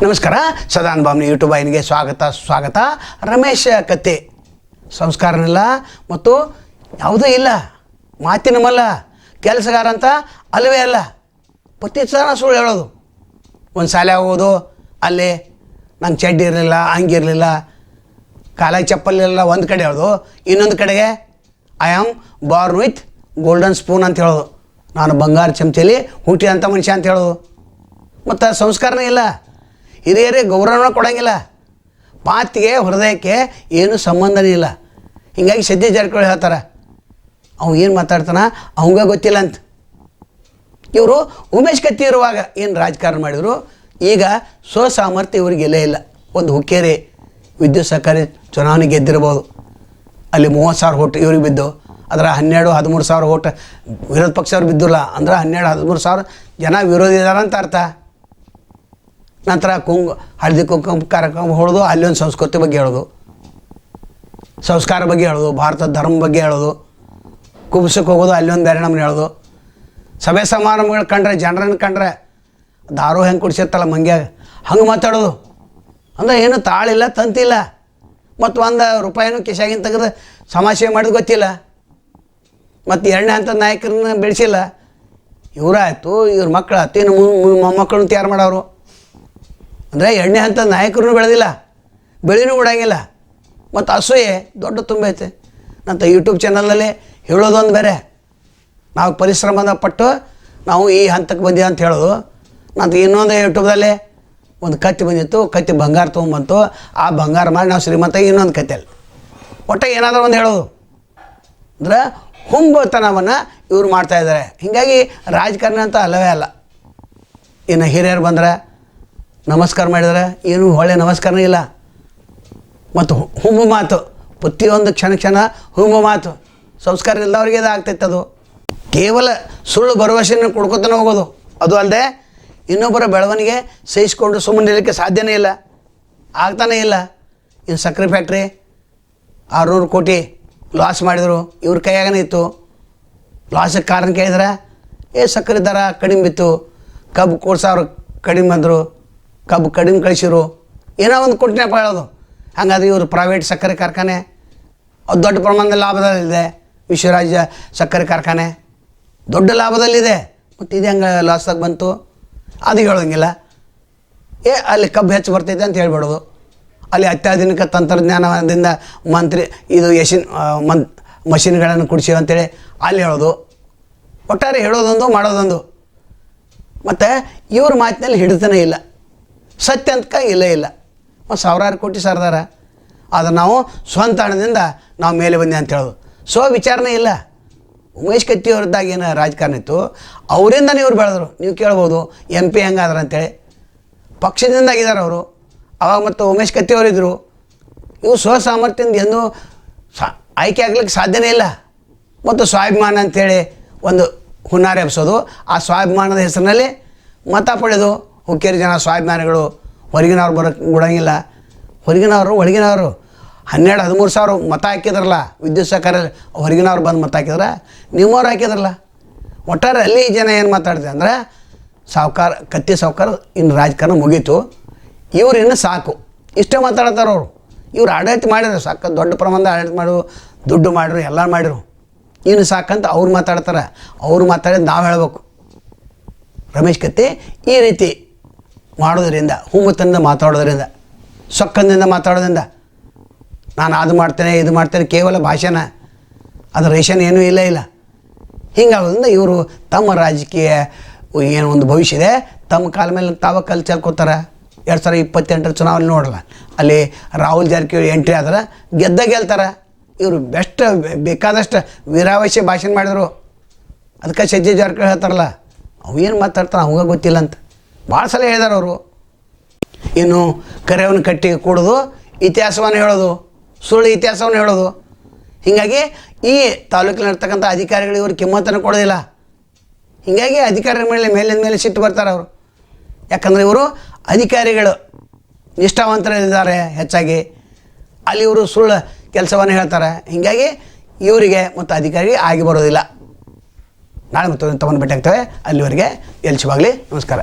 ನಮಸ್ಕಾರ. ಸದಾನುಭಾವನೆ ಯೂಟ್ಯೂಬ್ ವಾಹಿನಿಗೆ ಸ್ವಾಗತ. ರಮೇಶ ಕತೆ ಸಂಸ್ಕಾರನಿಲ್ಲ ಮತ್ತು ಯಾವುದೂ ಇಲ್ಲ, ಮಾತಿನ ಮಲ್ಲ, ಕೆಲಸಗಾರ ಅಂತ ಅಲ್ಲವೇ ಅಲ್ಲ. ಪ್ರತಿಸಲ ಸುಳ್ಳು ಹೇಳೋದು. ಒಂದು ಶಾಲೆ ಹೋಗೋದು, ಅಲ್ಲಿ ನಂಗೆ ಚಡ್ಡಿ ಇರಲಿಲ್ಲ, ಹಂಗಿರಲಿಲ್ಲ, ಕಾಲಾಗಿ ಚಪ್ಪಲಿರಲಿಲ್ಲ ಒಂದು ಕಡೆ ಹೇಳೋದು, ಇನ್ನೊಂದು ಕಡೆಗೆ I am Born with golden spoon ಅಂತ ಹೇಳೋದು, ನಾನು ಬಂಗಾರ ಚಮಚಲಿ ಹುಟ್ಟಿದಂಥ ಮನುಷ್ಯ ಅಂತ ಹೇಳೋದು. ಮತ್ತು ಸಂಸ್ಕಾರನೇ ಇಲ್ಲ, ಹಿರಿಯರಿಗೆ ಗೌರವನ ಕೊಡೋಂಗಿಲ್ಲ, ಮಾತಿಗೆ ಹೃದಯಕ್ಕೆ ಏನೂ ಸಂಬಂಧನೇ ಇಲ್ಲ. ಹೀಗಾಗಿ ಸದ್ಯ ಜಾರಕಿಹೊಳಿ ಹೇಳ್ತಾರೆ ಅವ ಏನು ಮಾತಾಡ್ತಾನೆ ಅವಂಗ ಗೊತ್ತಿಲ್ಲ ಅಂತ. ಇವರು ಉಮೇಶ್ ಕತ್ತಿ ಇರುವಾಗ ಏನು ರಾಜಕಾರಣ ಮಾಡಿದರು, ಈಗ ಸ್ವಸಾಮರ್ಥ್ಯ ಇವ್ರಿಗೆ ಎಲ್ಲೇ ಇಲ್ಲ. ಒಂದು ಹುಕ್ಕೇರಿ ವಿದ್ಯುತ್ ಸಹಕಾರಿ ಚುನಾವಣೆ ಗೆದ್ದಿರ್ಬೋದು, ಅಲ್ಲಿ 30,000 ಓಟ್ ಇವ್ರಿಗೆ ಬಿದ್ದು, ಅದರ 12-13 ಓಟ್ ವಿರೋಧ ಪಕ್ಷವ್ರು ಬಿದ್ದಿಲ್ಲ, ಅಂದ್ರೆ 12-13 ಜನ ವಿರೋಧಿ ಇದ್ದಾರೆ ಅಂತ ಅರ್ಥ. ನಂತರ ಹಳದಿ ಕುಂಕುಮ ಕಾರ್ಯಕ್ರಮ ಹೊಡೆದು ಅಲ್ಲಿ ಒಂದು ಸಂಸ್ಕೃತಿ ಬಗ್ಗೆ ಹೇಳೋದು, ಸಂಸ್ಕಾರ ಬಗ್ಗೆ ಹೇಳೋದು, ಭಾರತದ ಧರ್ಮ ಬಗ್ಗೆ ಹೇಳೋದು, ಕುಬ್ಸಕ್ಕೆ ಹೋಗೋದು, ಅಲ್ಲಿ ಒಂದು ಬೇರೆ ನಮ್ಮನ್ನ ಹೇಳೋದು, ಸಭೆ ಸಮಾರಂಭಗಳು ಕಂಡ್ರೆ ಜನರನ್ನು ಕಂಡ್ರೆ ದಾರು ಹೆಂಗೆ ಕುಡಿಸಿರ್ತಲ್ಲ ಮಂಗ್ಯಾಗ ಹಂಗೆ ಮಾತಾಡೋದು. ಅಂದರೆ ಏನು ತಾಳಿಲ್ಲ, ತಂತಿಲ್ಲ, ಮತ್ತು ₹1 ಕಿಶಾಗಿನ ತೆಗೆದು ಸಮಾಜ ಮಾಡೋದು ಗೊತ್ತಿಲ್ಲ, ಮತ್ತು 2ನೇ ಹಂತದ ನಾಯಕರನ್ನ ಬೆಳೆಸಿಲ್ಲ. ಇವರಾಯಿತು, ಇವ್ರ ಮಕ್ಕಳಾಯ್ತು, ಇನ್ನು ಮೊಮ್ಮಕ್ಕಳನ್ನ ತಯಾರು ಮಾಡೋರು. ಅಂದರೆ 2ನೇ ಹಂತದ ನಾಯಕರೂ ಬೆಳೆದಿಲ್ಲ, ಬೆಳೆನೂ ಬಿಡೋಂಗಿಲ್ಲ, ಮತ್ತು ಅಸೂಯೆ ದೊಡ್ಡ ತುಂಬೈತೆ. ನಂತರ ಯೂಟ್ಯೂಬ್ ಚಾನಲಲ್ಲಿ ಹೇಳೋದೊಂದು ಬೇರೆ, ನಾವು ಪರಿಶ್ರಮದ ಪಟ್ಟು ನಾವು ಈ ಹಂತಕ್ಕೆ ಬಂದೀವಿ ಅಂತ ಹೇಳೋದು. ನಂತರ ಇನ್ನೊಂದು ಯೂಟ್ಯೂಬ್ದಲ್ಲಿ ಒಂದು ಕತ್ತಿ ಬಂದಿತ್ತು, ಕತ್ತಿ ಬಂಗಾರ ತೊಗೊಂಬಂತು, ಆ ಬಂಗಾರ ಮಾಡಿ ನಾವು ಶ್ರೀಮಂತ, ಇನ್ನೊಂದು ಕತ್ತೆಯಲ್ಲಿ ಒಟ್ಟು ಏನಾದರೂ ಒಂದು ಹೇಳೋದು. ಅಂದ್ರೆ ಹುಂಬತನವನ್ನು ಇವ್ರು ಮಾಡ್ತಾಯಿದ್ದಾರೆ. ಹೀಗಾಗಿ ರಾಜಕಾರಣ ಅಂತ ಅಲ್ಲವೇ ಅಲ್ಲ. ಇನ್ನು ಹಿರಿಯರು ಬಂದರೆ ನಮಸ್ಕಾರ ಮಾಡಿದರೆ ಏನು ಒಳ್ಳೆ ನಮಸ್ಕಾರನೇ ಇಲ್ಲ, ಮತ್ತು ಹುಂಬು ಮಾತು, ಪ್ರತಿಯೊಂದು ಕ್ಷಣ ಹುಂಬು ಮಾತು, ಸಂಸ್ಕಾರ ಇಲ್ಲದವ್ರಿಗೆ ಇದಾಗ್ತೈತೆ. ಅದು ಕೇವಲ ಸುಳ್ಳು ಭರವಸೆಯನ್ನು ಕೊಡ್ಕೊತಾನೆ ಹೋಗೋದು. ಅದು ಅಲ್ಲದೆ ಇನ್ನೊಬ್ಬರ ಬೆಳವಣಿಗೆ ಸಹಿಸ್ಕೊಂಡು ಸುಮ್ಮನೆ ಇರಲಿಕ್ಕೆ ಸಾಧ್ಯನೇ ಇಲ್ಲ, ಆಗ್ತಾನೇ ಇಲ್ಲ. ಇನ್ನು ಸಕ್ಕರೆ ಫ್ಯಾಕ್ಟ್ರಿ 600 ಕೋಟಿ ಲಾಸ್ ಮಾಡಿದರು, ಇವ್ರ ಕೈಯಾಗನೇ ಇತ್ತು. ಲಾಸಿಗೆ ಕಾರಣ ಕೇಳಿದ್ರೆ ಸಕ್ಕರೆ ದರ ಕಡಿಮೆ ಬಿತ್ತು, ಕಬ್ಬು 1,000 ಕಡಿಮೆ ಬಂದರು, ಕಬ್ಬು ಕಡಿಮೆ ಕಳಿಸಿರು, ಏನೋ ಒಂದು ಕೊಟ್ಟಿನಪ್ಪ ಹೇಳೋದು. ಹಾಗಾದ್ರೆ ಇವರು ಪ್ರೈವೇಟ್ ಸಕ್ಕರೆ ಕಾರ್ಖಾನೆ ಅದು ದೊಡ್ಡ ಪ್ರಮಾಣದ ಲಾಭದಲ್ಲಿದೆ. ವಿಶ್ವರಾಜ್ಯ ಸಕ್ಕರೆ ಕಾರ್ಖಾನೆ ದೊಡ್ಡ ಲಾಭದಲ್ಲಿದೆ, ಮತ್ತು ಇದು ಹೆಂಗೆ ಲಾಸ್ದಾಗ ಬಂತು ಅದು ಹೇಳೋಂಗಿಲ್ಲ. ಅಲ್ಲಿ ಕಬ್ಬು ಹೆಚ್ಚು ಬರ್ತೈತೆ ಅಂತ ಹೇಳ್ಬಿಡೋದು. ಅಲ್ಲಿ ಅತ್ಯಾಧುನಿಕ ತಂತ್ರಜ್ಞಾನದಿಂದ ಇದು ಮಷಿನ್ಗಳನ್ನು ಕುಡಿಸಿವಿ ಅಂತೇಳಿ ಅಲ್ಲಿ ಹೇಳೋದು. ಒಟ್ಟಾರೆ ಹೇಳೋದೊಂದು ಮಾಡೋದೊಂದು. ಮತ್ತು ಇವ್ರ ಮಾತಿನಲ್ಲಿ ಹಿಡಿತಾನೇ ಇಲ್ಲ, ಸತ್ಯ ಅಂತ ಇಲ್ಲೇ ಇಲ್ಲ. ಮತ್ತು 1,000 ಕೋಟಿ ಸರ್ದಾರ, ಆದರೆ ನಾವು ಸ್ವಂತ ಹಣದಿಂದ ನಾವು ಮೇಲೆ ಬಂದೆ ಅಂತ ಹೇಳೋದು. ವಿಚಾರಣೆ ಇಲ್ಲ. ಉಮೇಶ್ ಕತ್ತಿ ಅವ್ರದ್ದಾಗ ಏನು ರಾಜಕಾರಣ ಇತ್ತು, ಅವರಿಂದನೇ ಇವ್ರು ಬೆಳೆದ್ರು. ನೀವು ಕೇಳ್ಬೋದು MP ಹೆಂಗಾದ್ರೆ ಅಂತೇಳಿ, ಪಕ್ಷದಿಂದ ಆಗಿದ್ದಾರೆ ಅವರು. ಅವಾಗ ಮತ್ತು ಉಮೇಶ್ ಕತ್ತಿ ಅವರಿದ್ದರು. ಇವು ಸ್ವಸಾಮರ್ಥ್ಯದಿಂದ ಎಂದೂ ಆಯ್ಕೆ ಆಗ್ಲಿಕ್ಕೆ ಸಾಧ್ಯನೇ ಇಲ್ಲ. ಮತ್ತು ಸ್ವಾಭಿಮಾನ ಅಂಥೇಳಿ ಒಂದು ಹುನ್ನಾರ ಎಬ್ಸೋದು, ಆ ಸ್ವಾಭಿಮಾನದ ಹೆಸರಿನಲ್ಲಿ ಮತ ಪಡೆದು ಹುಕ್ಕೇರಿ ಜನ ಸ್ವಾಭಿಮಾನಿಗಳು ಹೊರಗಿನವ್ರು ಬರೋಕ್ಕೆ ಬಿಡೋಂಗಿಲ್ಲ. ಹೊರಗಿನವರು ಒಳಗಿನವರು 12-13 ಸಾವಿರ ಮತ ಹಾಕಿದ್ರಲ್ಲ ವಿದ್ಯುತ್ ಸಹಕಾರ, ಹೊರಗಿನವ್ರು ಬಂದು ಮತ ಹಾಕಿದ್ರೆ, ನಿಮ್ಮವ್ರು ಹಾಕಿದ್ರಲ್ಲ. ಒಟ್ಟಾರೆ ಅಲ್ಲಿ ಜನ ಏನು ಮಾತಾಡ್ತಾರೆ ಅಂದರೆ ಕತ್ತಿ ಸಾವ್ಕಾರ ಇನ್ನು ರಾಜಕಾರಣ ಮುಗೀತು, ಇವ್ರು ಇನ್ನು ಸಾಕು ಇಷ್ಟೇ ಮಾತಾಡ್ತಾರೆ ಅವರು. ಇವ್ರು ಆಡಳಿತ ಮಾಡಿದ್ರು, ಸಾಕು ದೊಡ್ಡ ಪ್ರಮಾಣದ ಆಡಳಿತ ಮಾಡು, ದುಡ್ಡು ಮಾಡಿದ್ರು, ಎಲ್ಲ ಮಾಡಿದ್ರು, ಇನ್ನು ಸಾಕಂತ ಅವ್ರು ಮಾತಾಡ್ತಾರೆ. ಅವ್ರು ಮಾತಾಡಿದ್ದು ನಾವು ಹೇಳ್ಬೇಕು. ರಮೇಶ್ ಕತ್ತಿ ಈ ರೀತಿ ಮಾಡೋದ್ರಿಂದ, ಹುಮ್ಮತನದಿಂದ ಮಾತಾಡೋದ್ರಿಂದ, ಸೊಕ್ಕಂದಿಂದ ಮಾತಾಡೋದ್ರಿಂದ, ನಾನು ಅದು ಮಾಡ್ತೇನೆ ಇದು ಮಾಡ್ತೇನೆ, ಕೇವಲ ಭಾಷಣ, ಅದು ರೇಷನ್ ಏನೂ ಇಲ್ಲ. ಹೀಗಾಗೋದ್ರಿಂದ ಇವರು ತಮ್ಮ ರಾಜಕೀಯ ಏನು ಒಂದು ಭವಿಷ್ಯ ಇದೆ, ತಮ್ಮ ಕಾಲ ಮೇಲೆ ತಾವ ಕಲ್ಲು ಚೆಲ್ಕೋತಾರೆ. 2028 ಚುನಾವಣೆ ನೋಡಲ್ಲ, ಅಲ್ಲಿ ರಾಹುಲ್ ಜಾರಕಿಹೊಳಿ ಎಂಟ್ರಿ ಆದ್ರೆ ಗೆಲ್ತಾರೆ. ಇವರು ಬೇಕಾದಷ್ಟು ವೀರಾವೇಶ ಭಾಷಣ ಮಾಡಿದರು. ಅದಕ್ಕೆ ಸಜ್ಜೆ ಜಾರಕಿಹೊಳಿ ಹೇಳ್ತಾರಲ್ಲ, ಅವು ಏನು ಮಾತಾಡ್ತಾರೆ ಅವಾಗ ಗೊತ್ತಿಲ್ಲ ಅಂತ ಭಾಳ ಸಲ ಹೇಳಿದಾರೆ ಅವರು. ಇನ್ನು ಕರೆಯನ್ನು ಕಟ್ಟಿ ಕೊಡೋದು, ಇತಿಹಾಸವನ್ನು ಹೇಳೋದು, ಸುಳ್ಳು ಇತಿಹಾಸವನ್ನು ಹೇಳೋದು. ಹೀಗಾಗಿ ಈ ತಾಲೂಕಿನಲ್ಲಿರ್ತಕ್ಕಂಥ ಅಧಿಕಾರಿಗಳು ಇವರು ಕಿಮ್ಮತ್ತನ್ನು ಕೊಡೋದಿಲ್ಲ. ಹೀಗಾಗಿ ಅಧಿಕಾರಿಗಳ ಮೇಲೆ ಸಿಟ್ಟು ಬರ್ತಾರೆ ಅವರು. ಯಾಕಂದರೆ ಇವರು ಅಧಿಕಾರಿಗಳು ನಿಷ್ಠಾವಂತರಿದ್ದಾರೆ ಹೆಚ್ಚಾಗಿ, ಅಲ್ಲಿ ಇವರು ಸುಳ್ಳು ಕೆಲಸವನ್ನು ಹೇಳ್ತಾರೆ. ಹೀಗಾಗಿ ಇವರಿಗೆ ಮತ್ತು ಅಧಿಕಾರಿಗೆ ಆಗಿ ಬರೋದಿಲ್ಲ. ನಾಳೆ ಮತ್ತು ತಮ್ಮನ್ನು ಭೇಟಿ ಆಗ್ತೇವೆ. ಅಲ್ಲಿವರೆಗೆ ಎಲ್ಚಿವಾಗಲಿ. ನಮಸ್ಕಾರ.